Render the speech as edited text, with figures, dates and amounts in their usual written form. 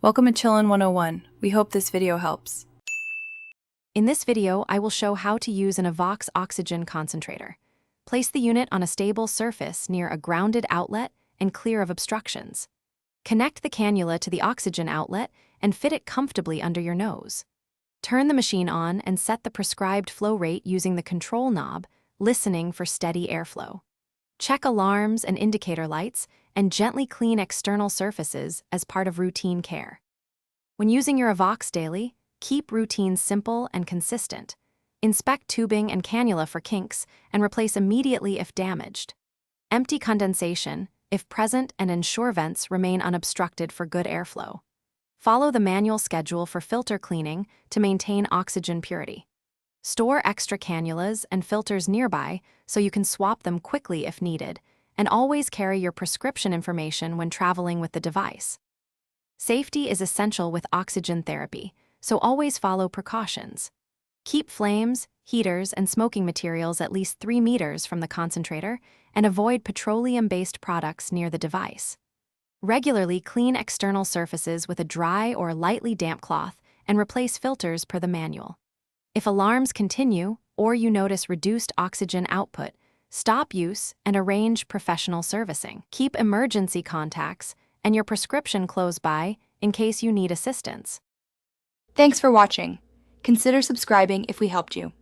Welcome to Chillin' 101. We hope this video helps. In this video, I will show how to use an Evox Oxygen Concentrator. Place the unit on a stable surface near a grounded outlet and clear of obstructions. Connect the cannula to the oxygen outlet and fit it comfortably under your nose. Turn the machine on and set the prescribed flow rate using the control knob, listening for steady airflow. Check alarms and indicator lights and gently clean external surfaces as part of routine care. When using your Evox daily, keep routines simple and consistent. Inspect tubing and cannula for kinks and replace immediately if damaged. Empty condensation, if present, and ensure vents remain unobstructed for good airflow. Follow the manual schedule for filter cleaning to maintain oxygen purity. Store extra cannulas and filters nearby so you can swap them quickly if needed, and always carry your prescription information when traveling with the device. Safety is essential with oxygen therapy, so always follow precautions. Keep flames, heaters, and smoking materials at least 3 meters from the concentrator, and avoid petroleum-based products near the device. Regularly clean external surfaces with a dry or lightly damp cloth and replace filters per the manual. If alarms continue or you notice reduced oxygen output, stop use and arrange professional servicing. Keep emergency contacts and your prescription close by in case you need assistance. Thanks for watching. Consider subscribing if we helped you.